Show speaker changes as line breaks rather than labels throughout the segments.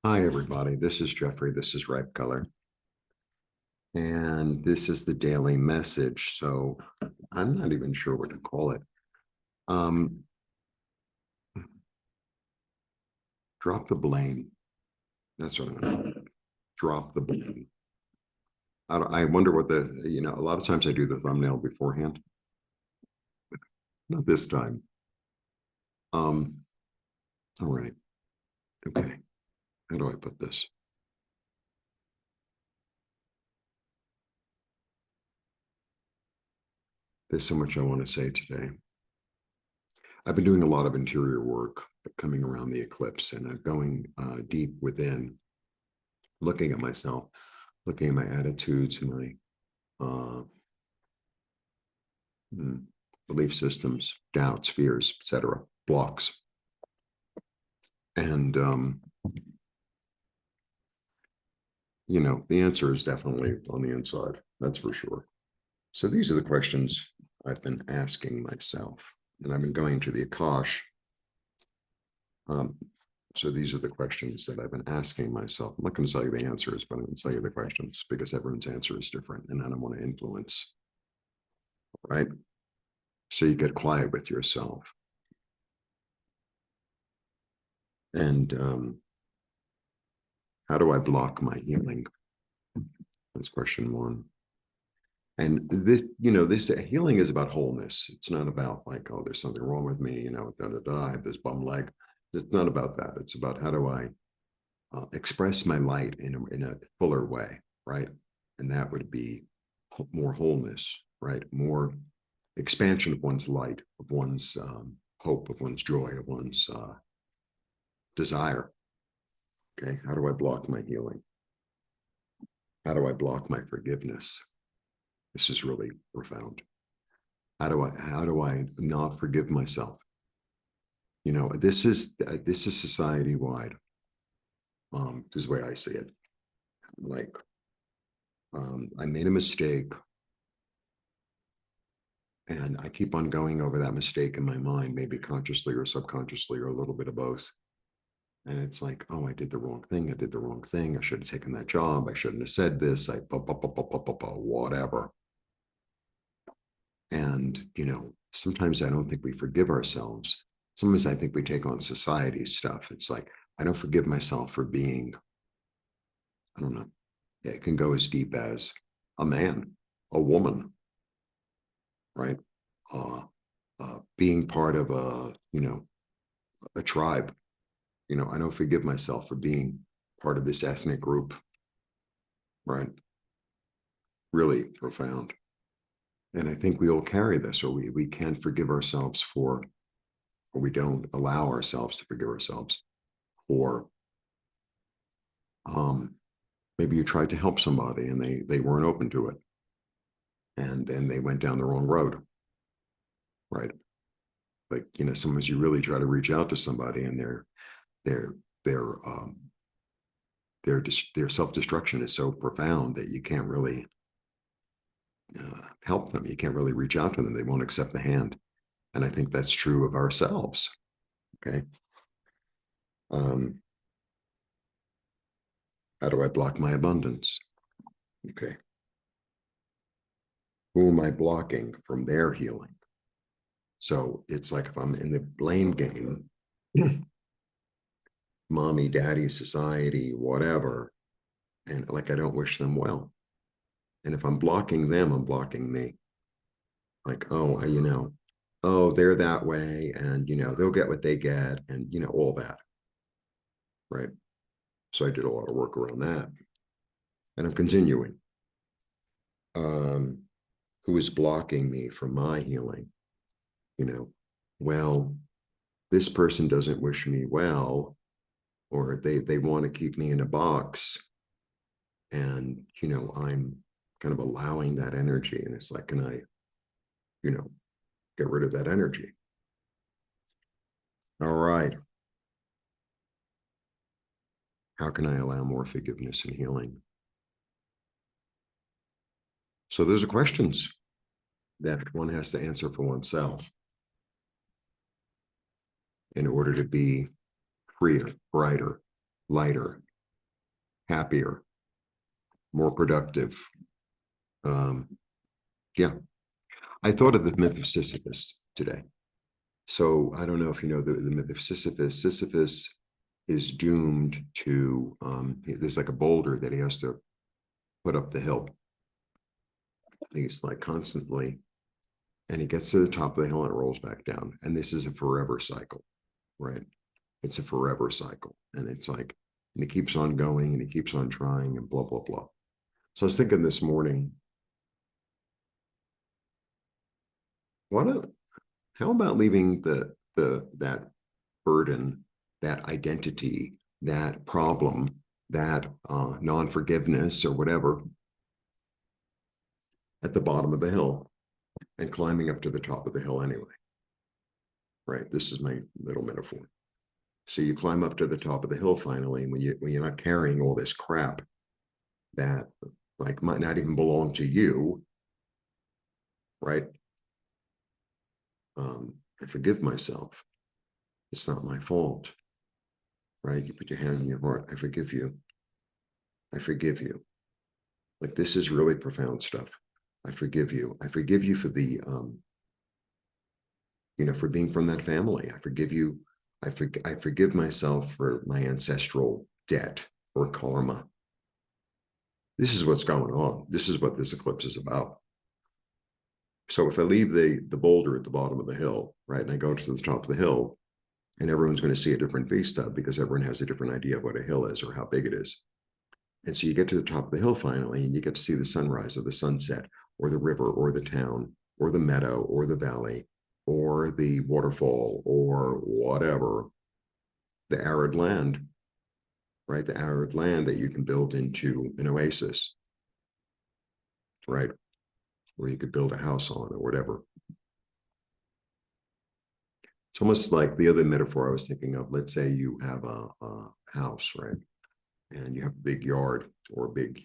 Hi, everybody. This is Jeffrey. This is Ripe Color. And this is the daily message. So I'm not even sure what to call it. Um, Drop the blame. That's what I'm going to call it. Drop the blame. I wonder what a lot of times I do the thumbnail beforehand. Not this time. All right. Okay. How do I put this? There's so much I want to say today. I've been doing a lot of interior work coming around the eclipse, and I'm going deep within, looking at myself, looking at my attitudes and my belief systems, doubts, fears, etc., blocks. And, the answer is definitely on the inside. That's for sure. So these are the questions I've been asking myself, and I've been going to the Akash. So these are the questions that I've been asking myself. I'm not going to tell you the answers, but I'm going to tell you the questions because everyone's answer is different, and I don't want to influence, right? So you get quiet with yourself. And how do I block my healing? That's question one. And this healing is about wholeness. It's not about like, oh, there's something wrong with me, I have this bum leg. It's not about that. It's about how do I express my light in a fuller way, right? And that would be more wholeness, right? More expansion of one's light, of one's hope, of one's joy, of one's desire. Okay, how do I block my healing? How do I block my forgiveness? This is really profound. How do I not forgive myself? This is society wide. This is the way I see it. Like, I made a mistake, and I keep on going over that mistake in my mind, maybe consciously or subconsciously or a little bit of both. And it's like, oh, I did the wrong thing. I did the wrong thing. I should have taken that job. I shouldn't have said this. Whatever. And, sometimes I don't think we forgive ourselves. Sometimes I think we take on society's stuff. It's like, I don't forgive myself for being, I don't know, it can go as deep as a man, a woman, right? Being part of a tribe. I don't forgive myself for being part of this ethnic group, right? Really profound. And I think we all carry this, or we can't forgive ourselves for, or we don't allow ourselves to forgive ourselves for, maybe you tried to help somebody and they weren't open to it, and then they went down the wrong road, right? Like, sometimes you really try to reach out to somebody, and their their their self-destruction is so profound that you can't really help them. You can't really reach out to them. They won't accept the hand. And I think that's true of ourselves. Okay. How do I block my abundance? Okay. Who am I blocking from their healing? So it's like, if I'm in the blame game, mommy, daddy, society, whatever, and like, I don't wish them well. And if I'm blocking them, I'm blocking me. Like, oh, oh, they're that way, and they'll get what they get, and all that, right? So I did a lot of work around that, and I'm continuing. Who is blocking me from my healing? Well, this person doesn't wish me well, or they want to keep me in a box, and I'm kind of allowing that energy, and it's like, can I get rid of that energy? All right, how can I allow more forgiveness and healing? So those are questions that one has to answer for oneself in order to be freer, brighter, lighter, happier, more productive. Yeah, I thought of the myth of Sisyphus today. So I don't know if you know the myth of Sisyphus. Sisyphus is doomed to, there's like a boulder that he has to put up the hill. He's like constantly, and he gets to the top of the hill and it rolls back down. And this is a forever cycle, right? It's a forever cycle. And it's like, and he keeps on going and he keeps on trying and blah, blah, blah. So I was thinking this morning, how about leaving that burden, that identity, that problem, that non-forgiveness or whatever at the bottom of the hill and climbing up to the top of the hill anyway, right? This is my little metaphor. So you climb up to the top of the hill finally, when you're not carrying all this crap that like might not even belong to you, right? I forgive myself. It's not my fault, right? You put your hand on your heart. I forgive you. I forgive you. Like, this is really profound stuff. I forgive you. I forgive you for the, for being from that family. I forgive you. I forgive myself for my ancestral debt or karma. This is what's going on. This is what this eclipse is about. So if I leave the boulder at the bottom of the hill, right, and I go to the top of the hill, and everyone's going to see a different vista because everyone has a different idea of what a hill is or how big it is. And so you get to the top of the hill finally, and you get to see the sunrise or the sunset or the river or the town or the meadow or the valley or the waterfall or whatever, the arid land, right? The arid land that you can build into an oasis, right? Where you could build a house on or whatever. It's almost like the other metaphor I was thinking of. Let's say you have a house, right? And you have a big yard or a big,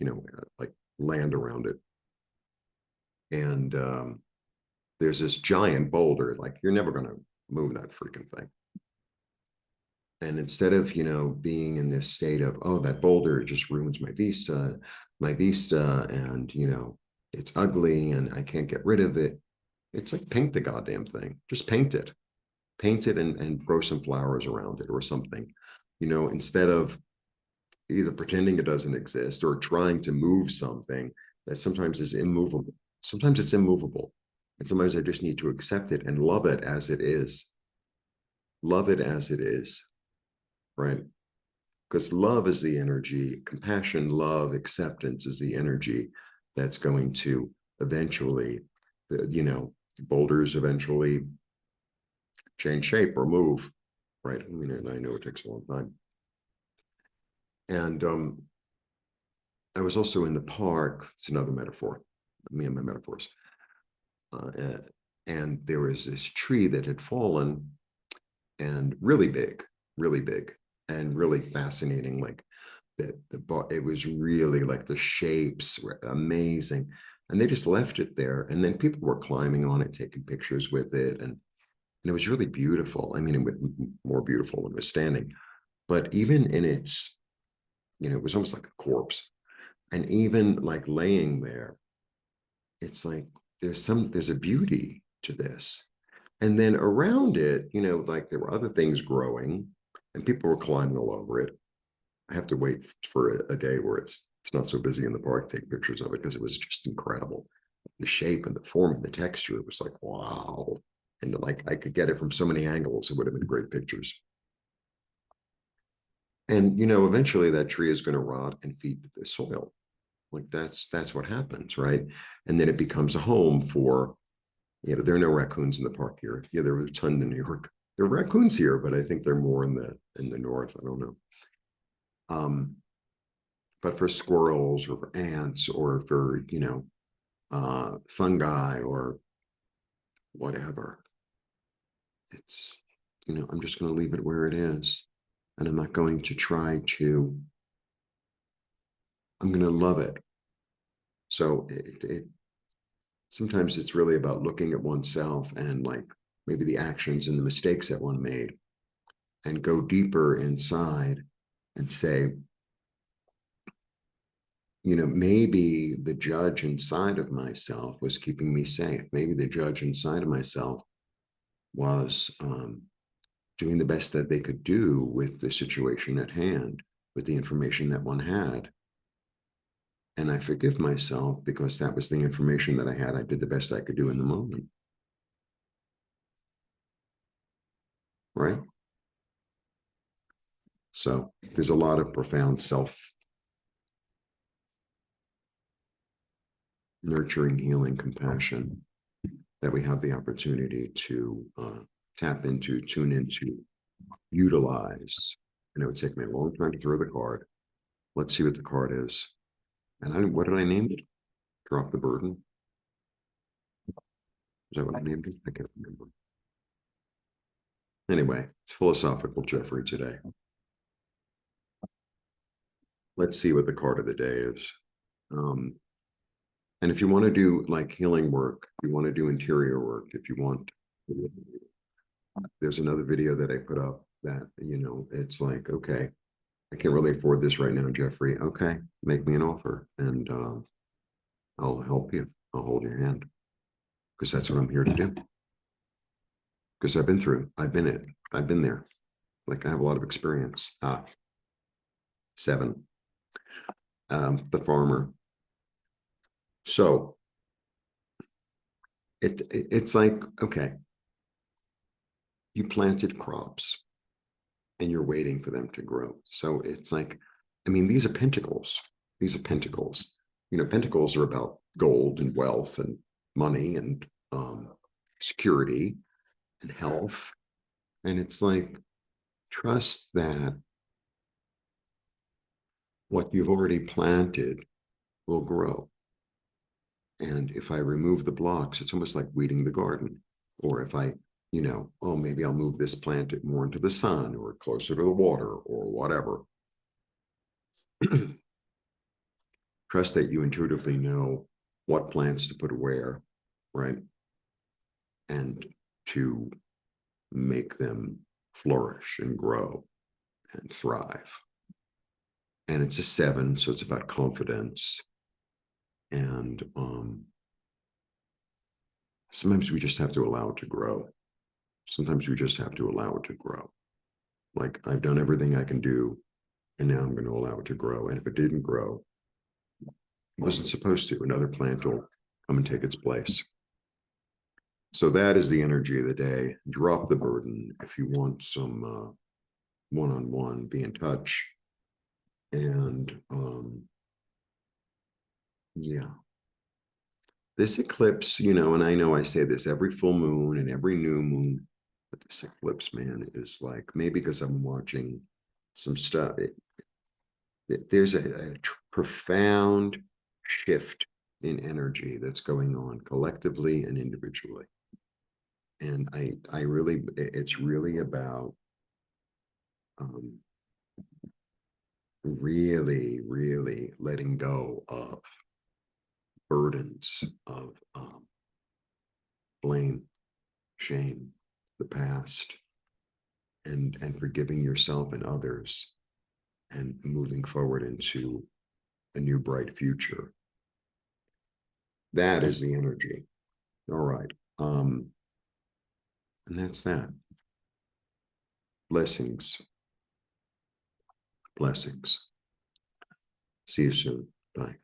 like land around it. And there's this giant boulder, like you're never going to move that freaking thing. And instead of, being in this state of, oh, that boulder just ruins my vista, and, it's ugly and I can't get rid of it. It's like, paint the goddamn thing. Just paint it. Paint it and grow some flowers around it or something, instead of either pretending it doesn't exist or trying to move something that sometimes is immovable. Sometimes it's immovable. And sometimes I just need to accept it and love it as it is. Love it as it is, right? Because love is the energy, compassion, love, acceptance is the energy that's going to eventually, boulders eventually change shape or move, right? I mean, I know it takes a long time. And I was also in the park. It's another metaphor, me and my metaphors. And there was this tree that had fallen, and really big, and really fascinating. Like it was really like the shapes were amazing. And they just left it there. And then people were climbing on it, taking pictures with it. And it was really beautiful. I mean, it was more beautiful than it was standing. But even in its, it was almost like a corpse. And even like laying there, it's like there's a beauty to this. And then around it, like there were other things growing and people were climbing all over it. I have to wait for a day where it's not so busy in the park to take pictures of it, because it was just incredible. The shape and the form and the texture, it was like, wow. And like I could get it from so many angles, it would have been great pictures. And eventually that tree is going to rot and feed the soil. Like that's what happens, right? And then it becomes a home for, there are no raccoons in the park here. Yeah, there were a ton in New York. There are raccoons here, but I think they're more in the north. I don't know. But for squirrels or for ants or for fungi or whatever, it's I'm just going to leave it where it is, and I'm not going to try to. I'm going to love it. So sometimes it's really about looking at oneself and like maybe the actions and the mistakes that one made, and go deeper inside and say, maybe the judge inside of myself was keeping me safe. Maybe the judge inside of myself was doing the best that they could do with the situation at hand, with the information that one had. And I forgive myself because that was the information that I had. I did the best I could do in the moment. Right? So there's a lot of profound self-nurturing, healing, compassion that we have the opportunity to tap into, tune into, utilize. And it would take me a long time to throw the card. Let's see what the card is. And what did I name it? Drop the burden. Is that what I named it? I can't remember. Anyway, it's philosophical Jeffrey today. Let's see what the card of the day is. And if you want to do like healing work, you want to do interior work, if you want, there's another video that I put up that, it's like, okay, I can't really afford this right now, Jeffrey. Okay, make me an offer and I'll help you. I'll hold your hand because that's what I'm here to do. Because I've been there. Like I have a lot of experience. 7. The farmer. So it's like, okay, you planted crops and you're waiting for them to grow. So it's like, I mean, these are pentacles. These are pentacles. Pentacles are about gold and wealth and money and security and health. And it's like, trust that what you've already planted will grow. And if I remove the blocks, it's almost like weeding the garden. Or if I, oh, maybe I'll move this plant more into the sun or closer to the water or whatever. Trust that you intuitively know what plants to put where, right? And to make them flourish and grow and thrive. And it's a 7, so it's about confidence. And sometimes we just have to allow it to grow. Sometimes we just have to allow it to grow. Like I've done everything I can do, and now I'm going to allow it to grow. And if it didn't grow, it wasn't supposed to. Another plant will come and take its place. So that is the energy of the day. Drop the burden. If you want some one-on-one, be in touch. And yeah. This eclipse, and I know I say this every full moon and every new moon, but this eclipse, man, is like, maybe because I'm watching some stuff, there's a profound shift in energy that's going on collectively and individually. And I really, it's really about really, really letting go of burdens of blame, shame, the past, and forgiving yourself and others, and moving forward into a new bright future. That is the energy. All right. And that's that. Blessings. Blessings. See you soon. Bye.